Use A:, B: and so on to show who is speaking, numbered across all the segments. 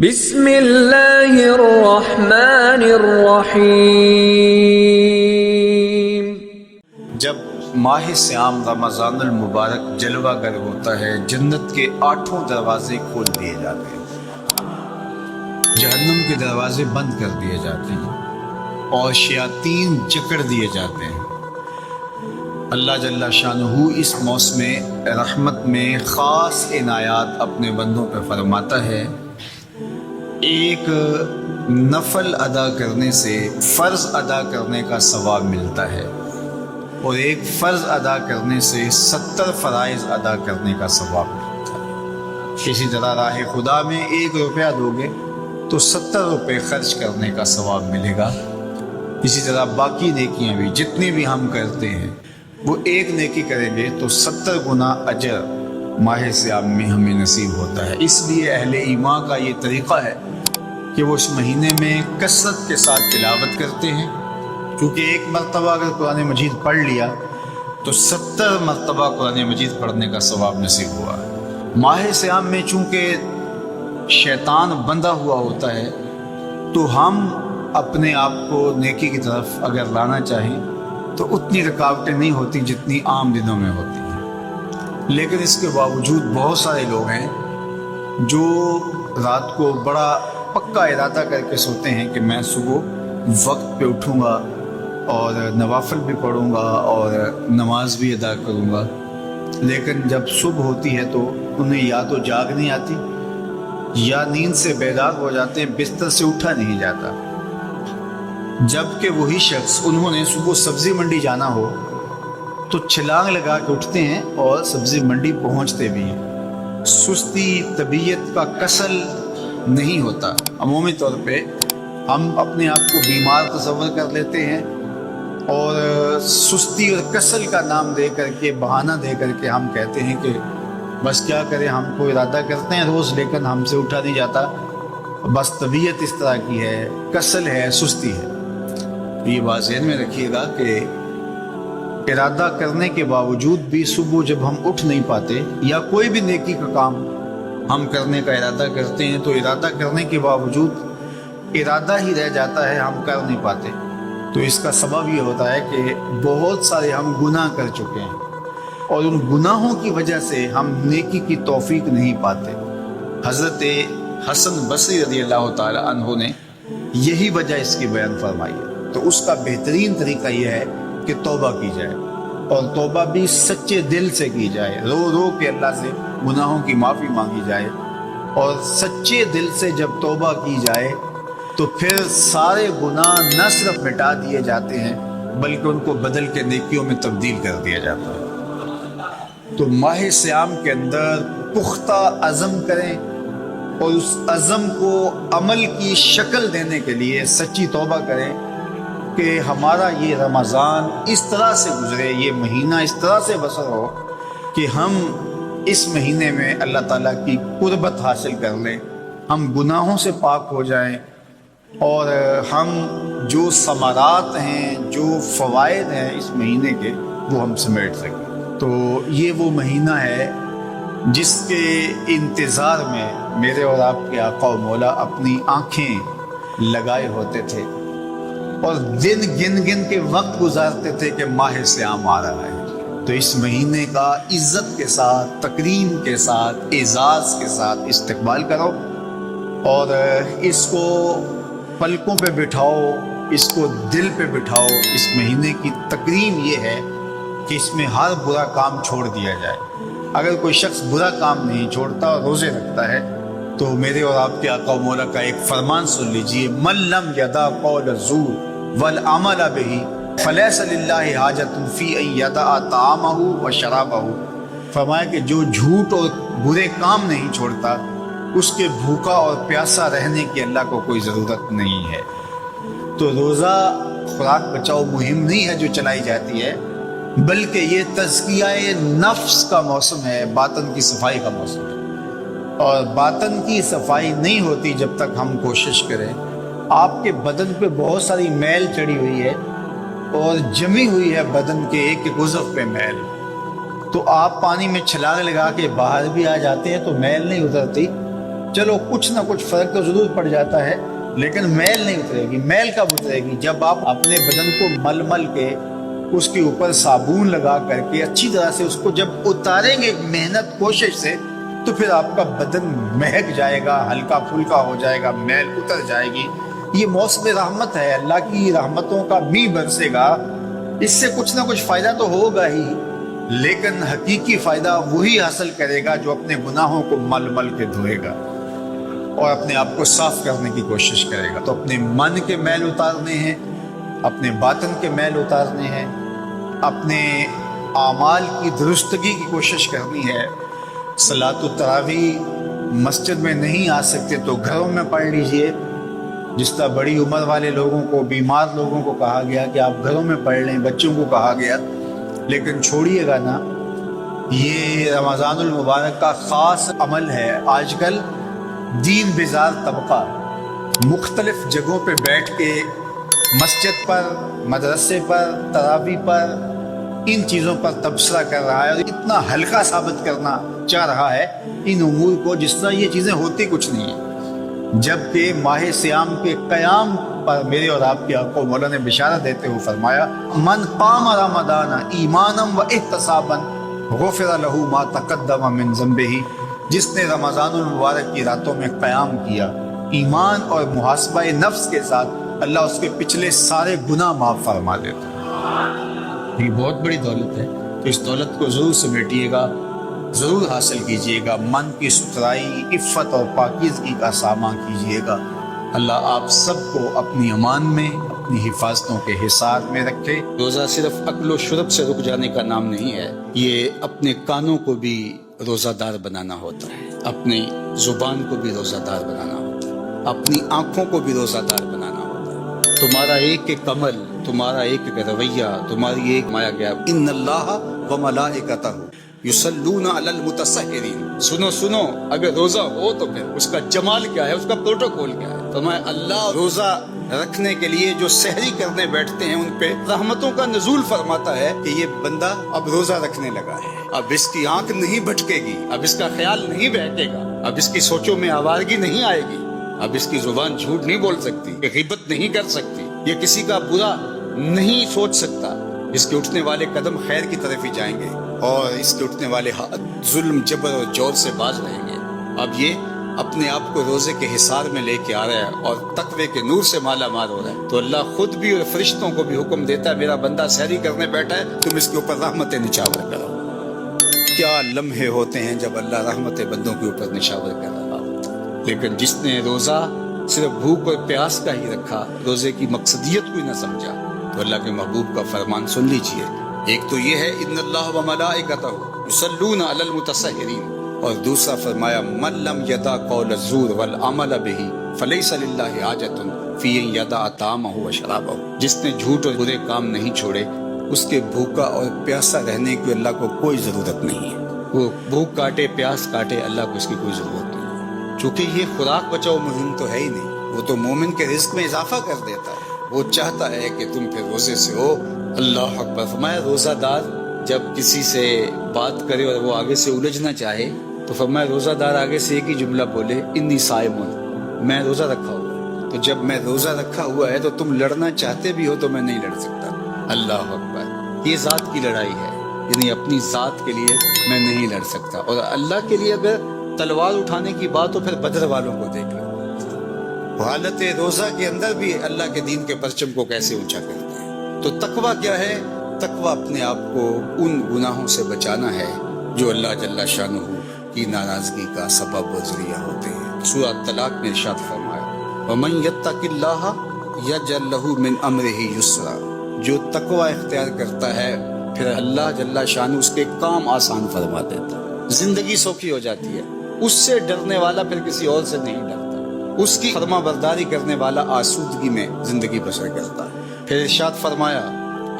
A: بسم اللہ الرحمن الرحیم۔
B: جب ماہ سیام رمضان المبارک جلوہ گر ہوتا ہے، جنت کے 8 دروازے کھول دیے جاتے ہیں، جہنم کے دروازے بند کر دیے جاتے ہیں اور شیاطین جکڑ دیے جاتے ہیں۔ اللہ جل شانہ اس موسم رحمت میں خاص عنایات اپنے بندوں پہ فرماتا ہے۔ ایک نفل ادا کرنے سے فرض ادا کرنے کا ثواب ملتا ہے اور ایک فرض ادا کرنے سے 70 فرائض ادا کرنے کا ثواب ملتا ہے۔ اسی طرح راہ خدا میں 1 روپیہ دو گے تو 70 روپے خرچ کرنے کا ثواب ملے گا۔ اسی طرح باقی نیکیاں بھی جتنی بھی ہم کرتے ہیں، وہ 1 نیکی کریں گے تو 70 گنا اجر ماہ سیام میں ہمیں نصیب ہوتا ہے۔ اس لیے اہل ایمان کا یہ طریقہ ہے کہ وہ اس مہینے میں کثرت کے ساتھ تلاوت کرتے ہیں، کیونکہ 1 مرتبہ اگر قرآن مجید پڑھ لیا تو 70 مرتبہ قرآن مجید پڑھنے کا ثواب نصیب ہوا۔ ماہ سیام میں چونکہ شیطان بندھا ہوا ہوتا ہے، تو ہم اپنے آپ کو نیکی کی طرف اگر لانا چاہیں تو اتنی رکاوٹیں نہیں ہوتی جتنی عام دنوں میں ہوتی ہیں۔ لیکن اس کے باوجود بہت سارے لوگ ہیں جو رات کو بڑا پکا ارادہ کر کے سوتے ہیں کہ میں صبح وقت پہ اٹھوں گا اور نوافل بھی پڑھوں گا اور نماز بھی ادا کروں گا، لیکن جب صبح ہوتی ہے تو انہیں یا تو جاگ نہیں آتی یا نیند سے بیدار ہو جاتے ہیں، بستر سے اٹھا نہیں جاتا۔ جبکہ وہی شخص انہوں نے صبح سبزی منڈی جانا ہو تو چھلانگ لگا کے اٹھتے ہیں اور سبزی منڈی پہنچتے بھی ہیں۔ سستی طبیعت کا کسل نہیں ہوتا۔ عمومی طور پہ ہم اپنے آپ کو بیمار تصور کر لیتے ہیں اور سستی اور کسل کا نام دے کر کے، بہانہ دے کر کے ہم کہتے ہیں کہ بس کیا کریں، ہم کو ارادہ کرتے ہیں روز لیکن ہم سے اٹھا نہیں جاتا، بس طبیعت اس طرح کی ہے، کسل ہے، سستی ہے۔ یہ بات ذہن میں رکھیے گا کہ ارادہ کرنے کے باوجود بھی صبح جب ہم اٹھ نہیں پاتے یا کوئی بھی نیکی کا کام ہم کرنے کا ارادہ کرتے ہیں تو ارادہ کرنے کے باوجود ارادہ ہی رہ جاتا ہے، ہم کر نہیں پاتے، تو اس کا سبب یہ ہوتا ہے کہ بہت سارے ہم گناہ کر چکے ہیں اور ان گناہوں کی وجہ سے ہم نیکی کی توفیق نہیں پاتے۔ حضرت حسن بصری رضی اللہ تعالی عنہ نے یہی وجہ اس کی بیان فرمائی ہے۔ تو اس کا بہترین طریقہ یہ ہے کہ توبہ کی جائے، اور توبہ بھی سچے دل سے کی جائے، رو رو کے اللہ سے گناہوں کی معافی مانگی جائے، اور سچے دل سے جب توبہ کی جائے تو پھر سارے گناہ نہ صرف مٹا دیے جاتے ہیں بلکہ ان کو بدل کے نیکیوں میں تبدیل کر دیا جاتا ہے۔ تو ماہ سیام کے اندر پختہ عزم کریں اور اس عزم کو عمل کی شکل دینے کے لیے سچی توبہ کریں کہ ہمارا یہ رمضان اس طرح سے گزرے، یہ مہینہ اس طرح سے بسر ہو کہ ہم اس مہینے میں اللہ تعالیٰ کی قربت حاصل کر لیں، ہم گناہوں سے پاک ہو جائیں اور ہم جو ثمرات ہیں، جو فوائد ہیں اس مہینے کے، وہ ہم سمیٹ سکیں۔ تو یہ وہ مہینہ ہے جس کے انتظار میں میرے اور آپ کے آقا و مولا اپنی آنکھیں لگائے ہوتے تھے اور دن گن گن کے وقت گزارتے تھے کہ ماہ سیام آ رہا ہے۔ تو اس مہینے کا عزت کے ساتھ، تکریم کے ساتھ، اعزاز کے ساتھ استقبال کرو اور اس کو پلکوں پہ بٹھاؤ، اس کو دل پہ بٹھاؤ۔ اس مہینے کی تکریم یہ ہے کہ اس میں ہر برا کام چھوڑ دیا جائے۔ اگر کوئی شخص برا کام نہیں چھوڑتا اور روزے رکھتا ہے تو میرے اور آپ کے آقا و مولا کا ایک فرمان سن لیجئے، من لم یدع قول الزور والعمل بہ فلیس للہ حاجۃ فی ان یدع طعامہ وشرابہ۔ فرمایا کہ جو جھوٹ اور برے کام نہیں چھوڑتا، اس کے بھوکا اور پیاسا رہنے کی اللہ کو کوئی ضرورت نہیں ہے۔ تو روزہ خوراک بچاؤ مہم نہیں ہے جو چلائی جاتی ہے، بلکہ یہ تزکیہ نفس کا موسم ہے، باطن کی صفائی کا موسم ہے۔ اور باطن کی صفائی نہیں ہوتی جب تک ہم کوشش کریں۔ آپ کے بدن پہ بہت ساری میل چڑھی ہوئی ہے اور جمی ہوئی ہے بدن کے ایک ایک عضو پہ میل، تو آپ پانی میں چھلانگ لگا کے باہر بھی آ جاتے ہیں تو میل نہیں اترتی، چلو کچھ نہ کچھ فرق تو ضرور پڑ جاتا ہے، لیکن میل نہیں اترے گی۔ میل کب اترے گی؟ جب آپ اپنے بدن کو مل مل کے اس کے اوپر صابن لگا کر کے اچھی طرح سے اس کو جب اتاریں گے محنت کوشش سے، تو پھر آپ کا بدن مہک جائے گا، ہلکا پھلکا ہو جائے گا، میل اتر جائے گی۔ یہ موسم رحمت ہے، اللہ کی رحمتوں کا می برسے گا، اس سے کچھ نہ کچھ فائدہ تو ہوگا ہی، لیکن حقیقی فائدہ وہی حاصل کرے گا جو اپنے گناہوں کو مل مل کے دھوئے گا اور اپنے آپ کو صاف کرنے کی کوشش کرے گا۔ تو اپنے من کے میل اتارنے ہیں، اپنے باطن کے میل اتارنے ہیں، اپنے اعمال کی درستگی کی کوشش کرنی ہے۔ صلاۃ التراویح مسجد میں نہیں آ سکتے تو گھروں میں پڑھ لیجئے، جس طرح بڑی عمر والے لوگوں کو، بیمار لوگوں کو کہا گیا کہ آپ گھروں میں پڑھ لیں، بچوں کو کہا گیا، لیکن چھوڑیے گا نا، یہ رمضان المبارک کا خاص عمل ہے۔ آج کل دین بیزار طبقہ مختلف جگہوں پہ بیٹھ کے مسجد پر، مدرسے پر، تراویح پر، ان چیزوں پر تبصرہ کر رہا ہے اور اتنا ہلکا ثابت کرنا چاہ رہا ہے ان امور کو، جس طرح یہ چیزیں ہوتی کچھ نہیں ہیں۔ جبکہ ماہ سیام کے قیام پر میرے اور آپ کے آقا مولا نے بشارت دیتے ہوئے فرمایا، من قام رمضان ایمانا و احتسابا غفر له ما تقدم من ذنبہ، جس نے رمضان المبارک کی راتوں میں قیام کیا ایمان اور محاسبہ نفس کے ساتھ، اللہ اس کے پچھلے سارے گناہ معاف فرما دیتا ہے۔ یہ بہت بڑی دولت ہے، تو اس دولت کو ضرور سمیٹیے گا، ضرور حاصل کیجئے گا، من کی ستھرائی، عفت اور پاکیزگی کا سامان کیجئے گا۔ اللہ آپ سب کو اپنی امان میں، اپنی حفاظتوں کے حصار میں رکھے۔ روزہ صرف اکل و شرب سے رک جانے کا نام نہیں ہے، یہ اپنے کانوں کو بھی روزہ دار بنانا ہوتا ہے، اپنی زبان کو بھی روزہ دار بنانا ہوتا ہے، اپنی آنکھوں کو بھی روزہ دار بنانا ہوتا ہے۔ تمہارا ایک ایک عمل، تمہارا ایک ایک رویہ، تمہاری ایک مایا گیا، ان اللہ و ملائکتہ یصلون علی المتسحرین۔ سنو سنو، اگر روزہ ہو تو پھر اس کا جمال کیا ہے، اس کا پروٹوکول کیا ہے؟ تو میں اللہ روزہ رکھنے کے لیے جو سحری کرنے بیٹھتے ہیں ان پہ رحمتوں کا نزول فرماتا ہے کہ یہ بندہ اب روزہ رکھنے لگا ہے، اب اس کی آنکھ نہیں بھٹکے گی، اب اس کا خیال نہیں بہکے گا، اب اس کی سوچوں میں آوارگی نہیں آئے گی، اب اس کی زبان جھوٹ نہیں بول سکتی، یہ غیبت نہیں کر سکتی، یہ کسی کا برا نہیں سوچ سکتا، اس کے اٹھنے والے قدم خیر کی طرف ہی جائیں گے اور اس کے اٹھنے والے ہاتھ ظلم، جبر اور جور سے باز رہیں گے۔ اب یہ اپنے آپ کو روزے کے حصار میں لے کے آ رہا ہے اور تقوی کے نور سے مالا مال ہو رہا ہے، تو اللہ خود بھی اور فرشتوں کو بھی حکم دیتا ہے، میرا بندہ سحری کرنے بیٹھا ہے، تم اس کے اوپر رحمت نچاور کرو۔ کیا لمحے ہوتے ہیں جب اللہ رحمت بندوں کے اوپر نشاور کر رہا ہوتا ہے۔ لیکن جس نے روزہ صرف بھوک اور پیاس کا ہی رکھا، روزے کی مقصدیت کو ہی نہ سمجھا، تو اللہ کے محبوب کا فرمان سن لیجئے۔ ایک تو یہ ہے ان اللہ و ملائکتہ یصلون علی المتسحرین، اور دوسرا فرمایا من لم یدع قول الزور والعمل بہ فلیس للہ حاجۃ فی ان یدع طعامہ و شرابہ۔ جس نے جھوٹ اور برے کام نہیں چھوڑے، اس کے بھوکا اور پیاسا رہنے کی اللہ کو کوئی ضرورت نہیں ہے۔ وہ بھوک کاٹے، پیاس کاٹے، اللہ کو اس کی کوئی ضرورت نہیں، چونکہ یہ خوراک بچاؤ مہم تو ہے ہی نہیں، وہ تو مومن کے رزق میں اضافہ کر دیتا ہے۔ وہ چاہتا ہے کہ تم پھر روزے سے ہو۔ اللہ اکبر۔ فرمایا روزہ دار جب کسی سے بات کرے اور وہ آگے سے الجھنا چاہے تو فرمایا روزہ دار آگے سے ایک ہی جملہ بولے، انی صائم، میں روزہ رکھا ہوا ہے۔ تو جب میں روزہ رکھا ہوا ہے تو تم لڑنا چاہتے بھی ہو تو میں نہیں لڑ سکتا۔ اللہ اکبر۔ یہ ذات کی لڑائی ہے، یعنی اپنی ذات کے لیے میں نہیں لڑ سکتا، اور اللہ کے لیے اگر تلوار اٹھانے کی بات ہو پھر بدر والوں کو دیکھ لو، حالت روزہ کے اندر بھی اللہ کے دین کے پرچم کو کیسے اونچا کرتے ہیں۔ تو تقویٰ کیا ہے؟ تقویٰ اپنے آپ کو ان گناہوں سے بچانا ہے جو اللہ جل شانہ کی ناراضگی کا سبب و ذریعہ ہوتے ہیں۔ سورہ طلاق میں ارشاد فرمایا وَمَن يَتَّقِ اللَّهَ يَجْعَل لَّهُ مِنْ أَمْرِهِ يُسْرًا۔ جو تقویٰ اختیار کرتا ہے پھر اللہ جل شانہ اس کے کام آسان فرما دیتا ہے، زندگی سوکھی ہو جاتی ہے۔ اس سے ڈرنے والا پھر کسی اور سے نہیں ڈرتا، اس کی فرما برداری کرنے والا آسودگی میں زندگی بسر کرتا ہے۔ پھر ارشاد فرمایا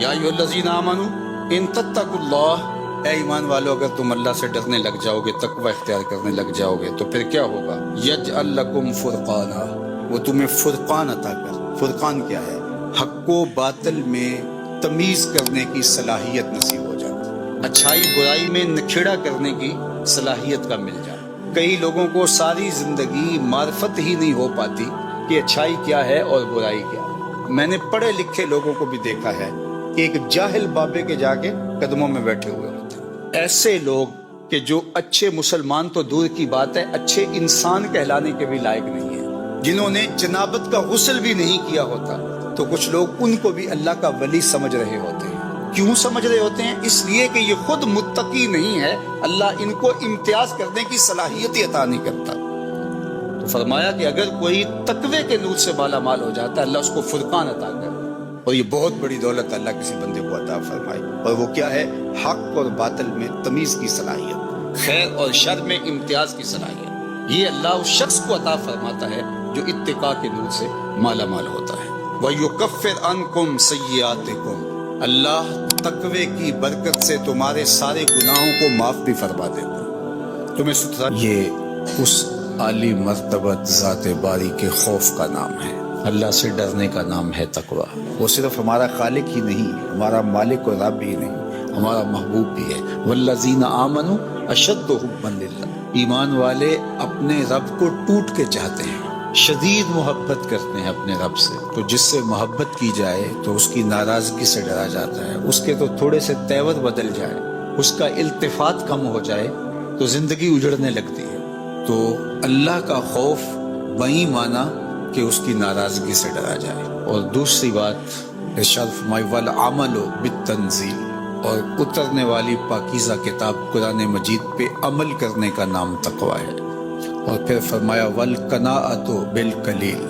B: یا ایھا الذین آمنوا ان تتقوا اللہ، اے ایمان والو اگر تم اللہ سے ڈرنے لگ جاؤ گے، تقوی اختیار کرنے لگ جاؤ گے تو پھر کیا ہوگا؟ یجعل لکم فرقانا، وہ تمہیں فرقان عطا کر۔ فرقان کیا ہے؟ حق و باطل میں تمیز کرنے کی صلاحیت نصیب ہو جاتی، اچھائی برائی میں نکھیڑا کرنے کی صلاحیت کا مل جانا۔ کئی لوگوں کو ساری زندگی معرفت ہی نہیں ہو پاتی کہ اچھائی کیا ہے اور برائی کیا ہے۔ میں نے پڑھے لکھے لوگوں کو بھی دیکھا ہے کہ ایک جاہل بابے کے جا کے قدموں میں بیٹھے ہوئے ہوتے ہیں۔ ایسے لوگ کہ جو اچھے مسلمان تو دور کی بات ہے، اچھے انسان کہلانے کے بھی لائق نہیں ہیں، جنہوں نے جنابت کا غسل بھی نہیں کیا ہوتا، تو کچھ لوگ ان کو بھی اللہ کا ولی سمجھ رہے ہوتے ہیں۔ کیوں سمجھ رہے ہوتے ہیں؟ اس لیے کہ یہ خود متقی نہیں ہے، اللہ ان کو امتیاز کرنے کی صلاحیت عطا نہیں کرتا۔ تو فرمایا کہ اگر کوئی تقوی کے نور سے مالا مال ہو جاتا ہے، اللہ اس کو فرقان عطا کرتا ہے، اور یہ بہت بڑی دولت اللہ کسی بندے کو عطا فرمائے، اور وہ کیا ہے؟ حق اور باطل میں تمیز کی صلاحیت، خیر اور شر میں امتیاز کی صلاحیت۔ یہ اللہ اس شخص کو عطا فرماتا ہے جو اتقاء کے نور سے مالا مال ہوتا ہے۔ وَيُكَفِّرْ عَنْكُمْ سَيِّئَاتِكُمْ، اللہ تقوی کی برکت سے تمہارے سارے گناہوں کو معاف بھی فرما دیتا ہے، تمہیں ستھرا۔ یہ اس عالی مرتبت ذات باری کے خوف کا نام ہے، اللہ سے ڈرنے کا نام ہے تقوی۔ وہ صرف ہمارا خالق ہی نہیں، ہمارا مالک و رب ہی نہیں، ہمارا محبوب بھی ہے۔ والذین آمنوا اشد حبا للہ، ایمان والے اپنے رب کو ٹوٹ کے چاہتے ہیں، شدید محبت کرتے ہیں اپنے رب سے۔ تو جس سے محبت کی جائے تو اس کی ناراضگی سے ڈرا جاتا ہے، اس کے تو تھوڑے سے تیور بدل جائے، اس کا التفات کم ہو جائے تو زندگی اجڑنے لگتی ہے۔ تو اللہ کا خوف وہی مانا کہ اس کی ناراضگی سے ڈرا جائے۔ اور دوسری بات ارشاد فرمایا والعمل بالتنزیل، اور اترنے والی پاکیزہ کتاب قرآن مجید پہ عمل کرنے کا نام تقوی ہے۔ اور پھر فرمایا والقناعۃ بالقلیل،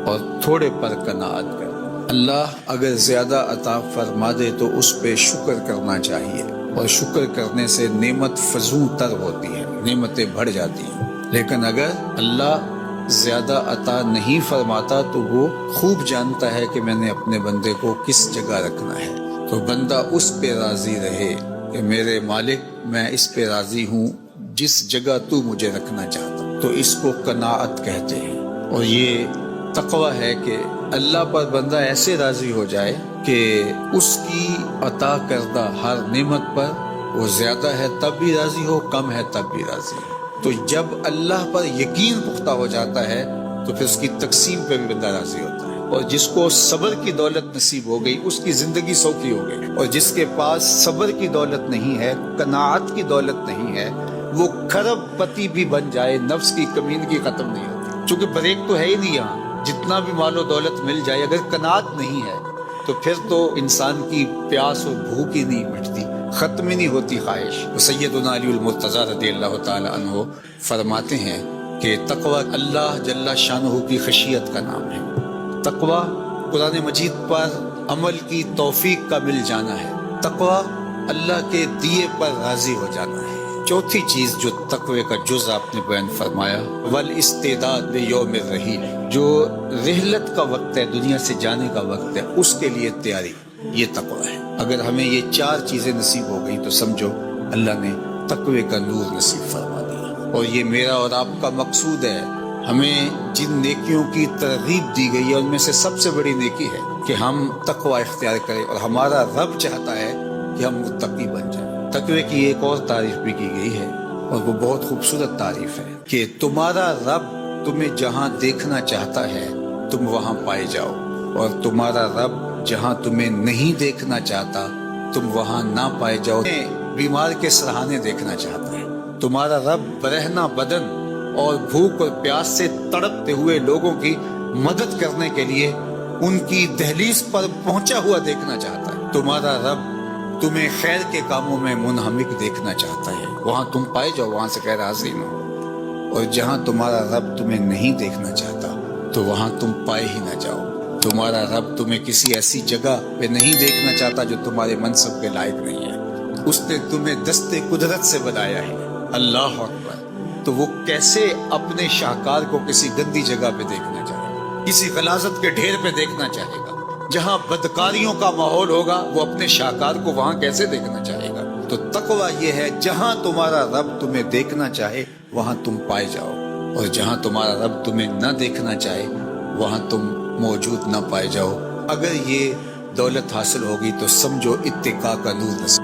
B: اور تھوڑے پر قناعت کر۔ اللہ اگر زیادہ عطا فرما دے تو اس پہ شکر کرنا چاہیے، اور شکر کرنے سے نعمت فزوں تر ہوتی ہے، نعمتیں بڑھ جاتی ہیں۔ لیکن اگر اللہ زیادہ عطا نہیں فرماتا تو وہ خوب جانتا ہے کہ میں نے اپنے بندے کو کس جگہ رکھنا ہے، تو بندہ اس پہ راضی رہے کہ میرے مالک میں اس پہ راضی ہوں جس جگہ تو مجھے رکھنا چاہتا، تو اس کو قناعت کہتے ہیں۔ اور یہ تقوی ہے کہ اللہ پر بندہ ایسے راضی ہو جائے کہ اس کی عطا کردہ ہر نعمت پر وہ زیادہ ہے تب بھی راضی ہو، کم ہے تب بھی راضی ہو۔ تو جب اللہ پر یقین پختہ ہو جاتا ہے تو پھر اس کی تقسیم پہ بھی بندہ راضی ہوتا ہے۔ اور جس کو صبر کی دولت نصیب ہو گئی اس کی زندگی سوکھی ہو گئی، اور جس کے پاس صبر کی دولت نہیں ہے، قناعت کی دولت نہیں ہے، وہ کھرب پتی بھی بن جائے، نفس کی کمینگی ختم نہیں ہوتی، چونکہ بریک تو ہے ہی نہیں یہاں۔ جتنا بھی مال و دولت مل جائے اگر قناعت نہیں ہے تو پھر تو انسان کی پیاس اور بھوک ہی نہیں مٹتی، ختم ہی نہیں ہوتی خواہش۔ سیدنا علی المرتضیٰ رضی اللہ تعالی عنہ فرماتے ہیں کہ تقوی اللہ جل شانہ کی خشیت کا نام ہے۔ تقوی قرآن مجید پر عمل کی توفیق کا مل جانا ہے، تقوی اللہ کے دیے پر راضی ہو جانا ہے۔ چوتھی چیز جو تقوی کا جز آپ نے بیان فرمایا والاستعداد لیوم الرحیل، جو رحلت کا وقت ہے، دنیا سے جانے کا وقت ہے، اس کے لیے تیاری، یہ تقوی ہے۔ اگر ہمیں یہ چار چیزیں نصیب ہو گئی تو سمجھو اللہ نے تقوی کا نور نصیب فرما دیا۔ اور یہ میرا اور آپ کا مقصود ہے، ہمیں جن نیکیوں کی ترغیب دی گئی ہے ان میں سے سب سے بڑی نیکی ہے کہ ہم تقوی اختیار کریں، اور ہمارا رب چاہتا ہے کہ ہم متقی بن جائیں۔ تقوی کی ایک اور تعریف بھی کی گئی ہے، اور وہ بہت خوبصورت تعریف ہے کہ تمہارا رب تمہیں جہاں دیکھنا چاہتا ہے تم وہاں پائے جاؤ، اور تمہارا رب جہاں تمہیں نہیں دیکھنا چاہتا تم وہاں نہ پائے جاؤ۔ بیمار کے سرہانے دیکھنا چاہتا ہے، تمہارا رب برہنہ بدن اور بھوک اور پیاس سے تڑپتے ہوئے لوگوں کی مدد کرنے کے لیے ان کی دہلیز پر پہنچا ہوا دیکھنا چاہتا ہے۔ تمہارا رب تمہیں خیر کے کاموں میں منہمک دیکھنا چاہتا ہے، وہاں تم پائے جاؤ، وہاں سے غیر حاضری نہ ہو۔ اور جہاں تمہارا رب تمہیں نہیں دیکھنا چاہتا تو وہاں تم پائے ہی نہ جاؤ۔ تمہارا رب تمہیں کسی ایسی جگہ پہ نہیں دیکھنا چاہتا جو تمہارے منصب کے لائق نہیں ہے، اس نے تمہیں دستے قدرت سے بنایا ہے۔ اللہ اکبر! تو وہ کیسے اپنے شاہکار کو کسی گندی جگہ پہ دیکھنا چاہے گا، کسی غلاظت کے ڈھیر پہ دیکھنا چاہے گا؟ جہاں بدکاریوں کا ماحول ہوگا وہ اپنے شاہکار کو وہاں کیسے دیکھنا چاہے گا؟ تو تقوی یہ ہے جہاں تمہارا رب تمہیں دیکھنا چاہے وہاں تم پائے جاؤ، اور جہاں تمہارا رب تمہیں نہ دیکھنا چاہے وہاں تم موجود نہ پائے جاؤ۔ اگر یہ دولت حاصل ہوگی تو سمجھو اتقاء کا نور نصیب